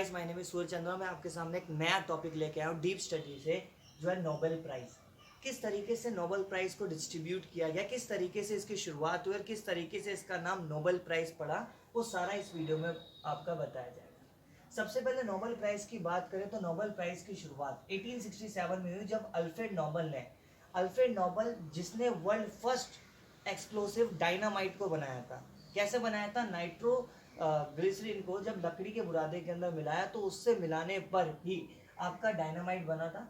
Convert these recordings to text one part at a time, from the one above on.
Guys, my name is सूर्य चंद्रा। मैं आपके सामने एक नया टॉपिक लेके आया हूँ डीप स्टडी से, जो है नोबेल प्राइज। किस तरीके से नोबेल प्राइज को डिस्ट्रीब्यूट किया गया, किस तरीके से इसकी शुरुआत हुई और किस तरीके से इसका नाम नोबेल प्राइज पड़ा, वो सारा इस वीडियो में आपका बताया जाएगा। सबसे पहले नोबेल प्राइज की बात करें तो नोबेल प्राइज की शुरुआत 1867 में हुई, जब अल्फ्रेड नोबेल जिसने वर्ल्ड फर्स्ट एक्सप्लोसिव डायनामाइट को बनाया था। कैसे बनाया था? नाइट्रो ग्लिसरीन को जब लकड़ी के बुरादे के अंदर मिलाया तो उससे मिलाने पर ही आपका डायनामाइट बना था।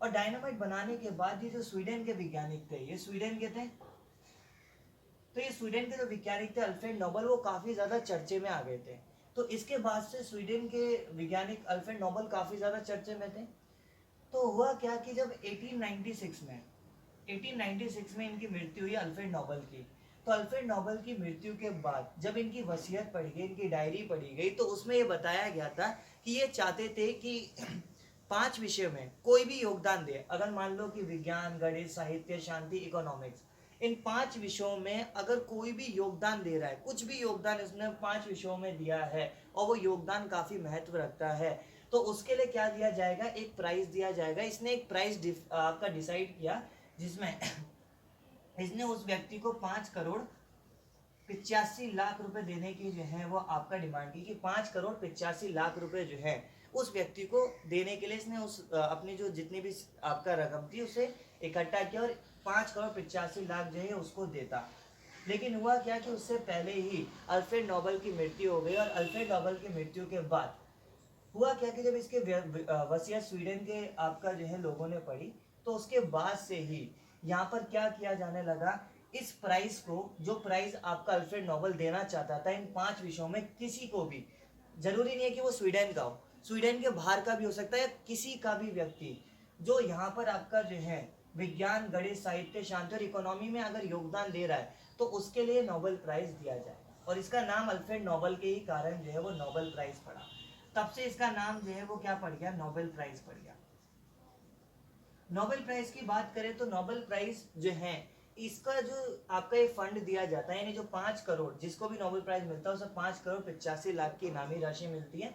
और डायनामाइट बनाने के बाद ये जो स्वीडन के वैज्ञानिक थे, ये स्वीडन के थे, तो ये स्वीडन के जो वैज्ञानिक थे अल्फ्रेड नोबेल, वो काफी ज्यादा चर्चे में आ गए थे। तो इसके बाद से स्वीडन के वैज्ञानिक अल्फ्रेड नोबेल काफी ज्यादा चर्चे में थे। तो हुआ क्या कि जब 1896 में इनकी मृत्यु हुई अल्फ्रेड नोबेल की। तो अल्फ्रेड नोबेल की मृत्यु के बाद जब इनकी वसीयत पढ़ी गई, इनकी डायरी पढ़ी गई, तो उसमें ये बताया गया था कि ये चाहते थे कि 5 विषय में कोई भी योगदान दे। अगर मान लो कि विज्ञान, गणित, साहित्य, शांति, इकोनॉमिक्स, इन 5 विषयों में अगर कोई भी योगदान दे रहा है, कुछ भी योगदान इसने 5 विषयों में दिया है और वो योगदान काफी महत्व रखता है, तो उसके लिए क्या दिया जाएगा? एक प्राइज दिया जाएगा। इसने एक प्राइज आपका डिसाइड किया, जिसमें इसने उस व्यक्ति को 5 करोड़ 85 लाख रुपए देने की जो है वो आपका डिमांड की कि 5 करोड़ 85 लाख रुपए जो है उस व्यक्ति को देने के लिए इसने उस अपनी जो जितनी भी आपका रकम थी उसे इकट्ठा किया और 5 करोड़ 85 लाख जो है उसको देता। लेकिन हुआ क्या कि उससे पहले ही अल्फ्रेड नोबेल की मृत्यु हो गई। और अल्फ्रेड नोबेल की मृत्यु के बाद हुआ क्या कि जब इसके वसीयत स्वीडन के आपका जो है लोगों ने पढ़ी, तो उसके बाद से ही यहाँ पर क्या किया जाने लगा, इस प्राइज को, जो प्राइज आपका अल्फ्रेड नोबेल देना चाहता था इन 5 विषयों में, किसी को भी, जरूरी नहीं है कि वो स्वीडन का हो, स्वीडन के बाहर का भी हो सकता है, किसी का भी व्यक्ति जो यहाँ पर आपका जो है विज्ञान, गणित, साहित्य, शांति और इकोनॉमी में अगर योगदान दे रहा है, तो उसके लिए नोबेल प्राइज दिया जाएगा। और इसका नाम अल्फ्रेड नोबेल के ही कारण जो है वो नोबेल प्राइज पड़ा। तब से इसका नाम जो है वो क्या पड़ गया? नोबेल प्राइज पड़ गया। नोबेल प्राइज की बात करें तो नोबेल प्राइज जो है, इसका जो आपका ये फंड दिया जाता है, यानी जो 5 करोड़ जिसको भी नोबेल प्राइज मिलता है उसे 5 करोड़ 85 लाख की इनामी राशि मिलती है।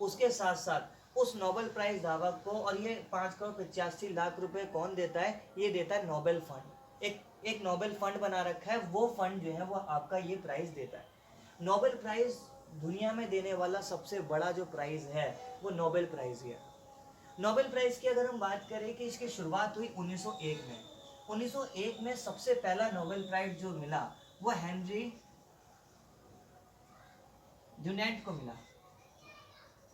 उसके साथ साथ उस नोबेल प्राइज धावक को, और ये 5 करोड़ 85 लाख रुपए कौन देता है? ये देता है नोबेल फंड। एक नोबेल फंड बना रखा है, वो फंड जो है वो आपका ये प्राइज देता है। नोबेल प्राइज दुनिया में देने वाला सबसे बड़ा जो प्राइज है वो नोबेल प्राइज है। नोबेल प्राइज की अगर हम बात करें कि इसकी शुरुआत हुई 1901 में। 1901 में सबसे पहला नोबेल प्राइज जो मिला वो हेनरी ड्यूनेंट को मिला।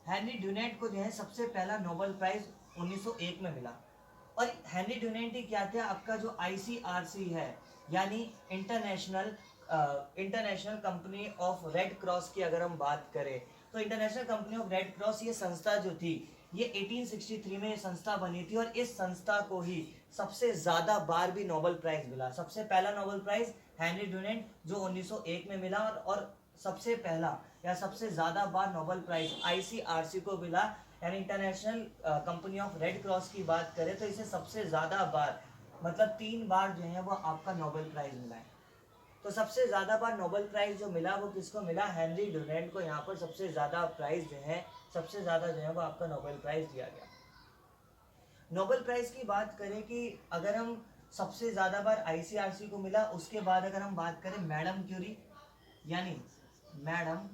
हेनरी ड्यूनेंट को जो है सबसे पहला नोबेल प्राइज 1901 में मिला। और हेनरी ड्यूनेंट ही क्या थे? आपका जो ICRC है, यानी international company of red cross की अगर हम बात करें, तो international company of red cross ये संस्था जो थी, ये 1863 में ये संस्था बनी थी। और इस संस्था को ही सबसे ज्यादा बार भी नोबेल प्राइज मिला। सबसे पहला नोबेल प्राइज हेनरी ड्यूनेंट जो 1901 में मिला, और सबसे पहला या सबसे ज्यादा बार नोबेल प्राइज ICRC को मिला, यानी international company of red cross की बात करें तो इसे सबसे ज्यादा बार, मतलब 3 बार जो है वो आपका नोबेल प्राइज मिला है। तो सबसे ज्यादा बार नोबेल प्राइज जो मिला वो किसको मिला? हेनरी ड्यूनेंट को। यहाँ पर सबसे ज्यादा प्राइज जो है, सबसे ज्यादा जो है वो आपका नोबेल प्राइज दिया गया। नोबेल प्राइज की बात करें कि अगर हम सबसे ज्यादा बार ICRC को मिला, उसके बाद अगर हम बात करें मैडम क्यूरी, यानी मैडम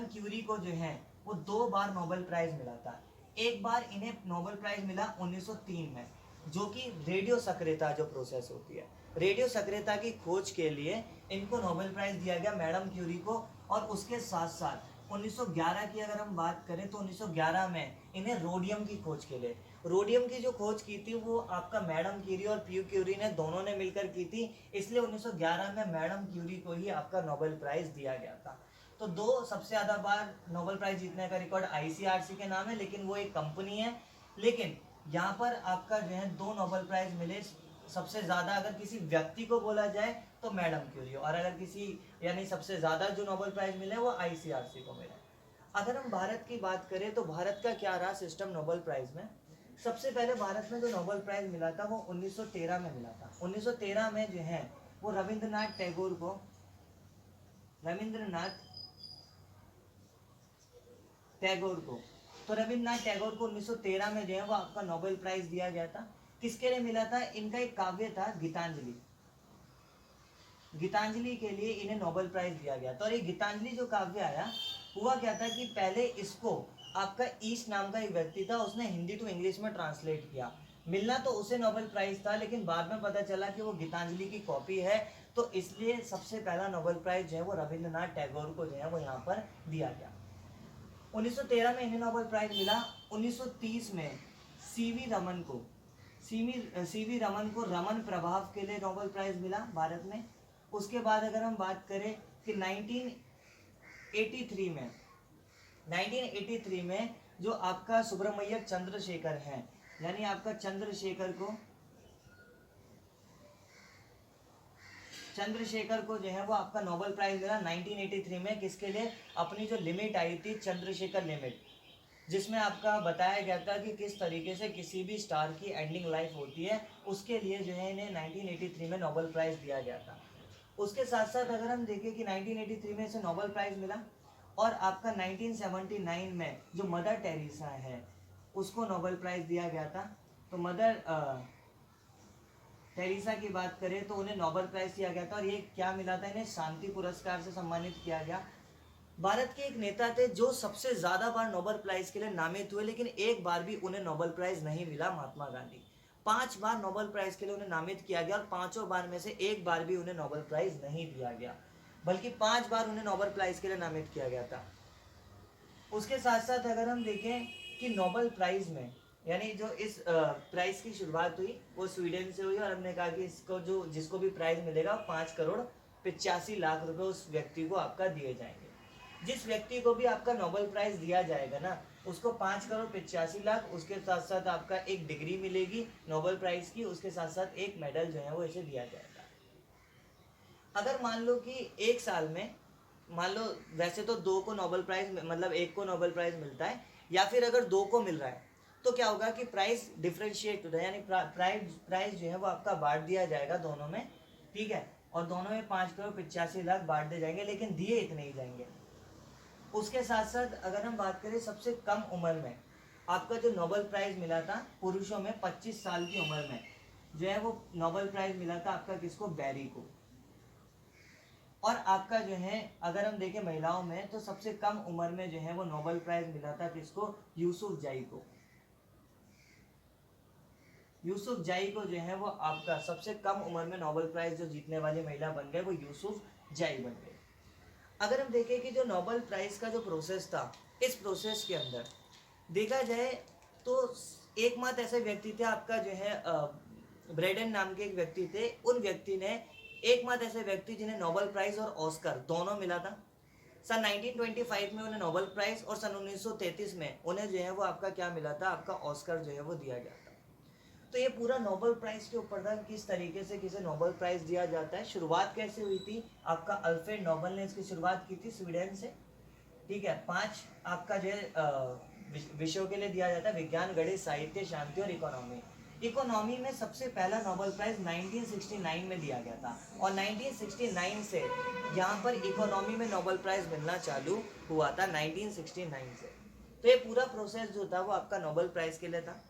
क्यूरी को जो है वो 2 बार नोबेल प्राइज मिला था। एक बार इन्हें नोबेल प्राइज मिला 1903 में, जो कि रेडियो सक्रियता जो प्रोसेस होती है, रेडियो सक्रियता की खोज के लिए इनको नोबेल प्राइज दिया गया, मैडम क्यूरी को। और उसके साथ साथ 1911 की अगर हम बात करें तो 1911 में इन्हें रोडियम की खोज के लिए, रोडियम की जो खोज की थी वो आपका मैडम क्यूरी और पी क्यूरी ने दोनों ने मिलकर की थी, इसलिए 1911 में मैडम क्यूरी को ही आपका नोबेल प्राइज दिया गया था। तो 2 सबसे ज्यादा बार नोबेल प्राइज जीतने का रिकॉर्ड ICRC के नाम है, लेकिन वो एक कंपनी है। लेकिन यहाँ पर आपका जो है 2 नोबेल प्राइज मिले। सबसे ज्यादा अगर किसी व्यक्ति को बोला जाए तो मैडम क्यूरी, और अगर किसी, यानी सबसे ज्यादा जो नोबेल प्राइज मिले वो ICRC को मिले। अगर हम भारत की बात करें तो भारत का क्या रहा सिस्टम नोबेल प्राइज में? सबसे पहले भारत में जो नोबेल प्राइज मिला था वो 1913 में मिला था। 1913 में जो है वो रविंद्रनाथ टैगोर को। तो रविन्द्रनाथ टैगोर को 1913 में जो है वो आपका नोबेल प्राइज दिया गया था। किसके लिए मिला था? इनका एक काव्य था गीतांजलि, गीतांजलि के लिए इन्हें नोबेल प्राइज दिया गया। तो ये गीतांजलि जो काव्य आया, हुआ क्या था कि पहले इसको आपका ईस्ट नाम का एक व्यक्ति था, उसने हिंदी टू इंग्लिश में ट्रांसलेट किया। मिलना तो उसे नोबेल प्राइज था, लेकिन बाद में पता चला कि वो गीतांजलि की कॉपी है, तो इसलिए सबसे पहला नोबेल प्राइज जो है वो रविंद्रनाथ टैगोर को जो है वो यहाँ पर दिया गया। 1913 में इन्हें नोबेल प्राइज मिला। 1930 में सीवी रमन को रमन प्रभाव के लिए नोबेल प्राइज मिला भारत में। उसके बाद अगर हम बात करें कि 1983 में जो आपका सुब्रमण्यम चंद्रशेखर है, यानी आपका चंद्रशेखर को जो है वो आपका नोबेल प्राइज मिला 1983 में। किसके लिए? अपनी जो लिमिट आई थी चंद्रशेखर लिमिट, जिसमें आपका बताया गया था कि किस तरीके से किसी भी स्टार की एंडिंग लाइफ होती है, उसके लिए जो है इन्हें 1983 में नोबेल प्राइज दिया गया था। उसके साथ साथ अगर हम देखें कि 1983 में इसे नोबेल प्राइज मिला, और आपका 1979 में जो मदर टेरेसा है उसको नोबेल प्राइज दिया गया था। तो मदर टेरेसा की बात करें तो उन्हें नोबेल प्राइज दिया गया था, और ये क्या मिला था? इन्हें शांति पुरस्कार से सम्मानित किया गया। भारत के एक नेता थे जो सबसे ज्यादा बार नोबेल प्राइज के लिए नामित हुए, लेकिन एक बार भी उन्हें नोबेल प्राइज नहीं मिला, महात्मा गांधी। 5 बार नोबेल प्राइज के लिए उन्हें नामित किया गया, और 5 बार में से एक बार भी उन्हें नोबेल प्राइज नहीं दिया गया, बल्कि 5 बार उन्हें नोबेल प्राइज के लिए नामित किया गया था। उसके साथ साथ अगर हम देखें कि नोबेल प्राइज में, यानी जो इस प्राइज की शुरुआत हुई वो स्वीडन से हुई, और हमने कहा कि इसको जिसको भी प्राइज मिलेगा 5,85,00,000 रुपए उस व्यक्ति को आपका दिए जाएंगे। जिस व्यक्ति को भी आपका नोबेल प्राइज दिया जाएगा ना, उसको 5,85,00,000, उसके साथ साथ आपका एक डिग्री मिलेगी नोबेल प्राइज की, उसके साथ साथ एक मेडल जो है वो इसे दिया जाएगा। अगर मान लो कि एक साल में, मान लो वैसे तो 2 को नोबेल प्राइज, मतलब 1 को नोबेल प्राइज मिलता है, या फिर अगर 2 को मिल रहा है तो क्या होगा कि प्राइस डिफरेंशिएट होता है, यानी प्राइज जो है वो आपका बांट दिया जाएगा दोनों में, ठीक है, और दोनों में 5,85,00,000 बांट दिए जाएंगे, लेकिन दिए इतने ही जाएंगे। उसके साथ साथ अगर हम बात करें सबसे कम उम्र में आपका जो नोबेल प्राइज मिला था पुरुषों में, 25 साल की उम्र में जो है वो नोबेल प्राइज मिला था आपका किसको? बैरी को। और आपका जो है अगर हम देखें महिलाओं में, तो सबसे कम उम्र में जो है वो नोबेल प्राइज मिला था किसको? यूसुफजई को। यूसुफजई को जो है वो आपका सबसे कम उम्र में नोबेल प्राइज जो जीतने वाली महिला बन गए वो यूसुफजई बन गए। अगर हम देखें कि जो नोबेल प्राइज का जो प्रोसेस था, इस प्रोसेस के अंदर देखा जाए तो एकमात्र ऐसे व्यक्ति थे आपका जो है ब्रेडन नाम के एक व्यक्ति थे, उन व्यक्ति ने एकमात्र ऐसे व्यक्ति जिन्हें नोबेल प्राइज और ऑस्कर दोनों मिला था। सन 1925 में उन्हें नोबेल प्राइज, और सन 1933 में उन्हें जो है वो आपका क्या मिला था? आपका ऑस्कर जो है वो दिया गया था। तो ये पूरा नोबेल प्राइज के ऊपर था, किस तरीके से किसे नोबेल प्राइज दिया जाता है। शुरुआत कैसे हुई थी? आपका अल्फ्रेड नोबेल ने इसकी शुरुआत की थी स्वीडन से, ठीक है। 5 आपका जो है विषयों के लिए दिया जाता है: विज्ञान, गणित, साहित्य, शांति और इकोनॉमी। इकोनॉमी में सबसे पहला नोबेल प्राइज 1969 में दिया गया था, और 1969 से यहाँ पर इकोनॉमी में नोबेल प्राइज मिलना चालू हुआ था 1969 से। तो ये पूरा प्रोसेस जो था वो आपका नोबेल प्राइज के लिए था।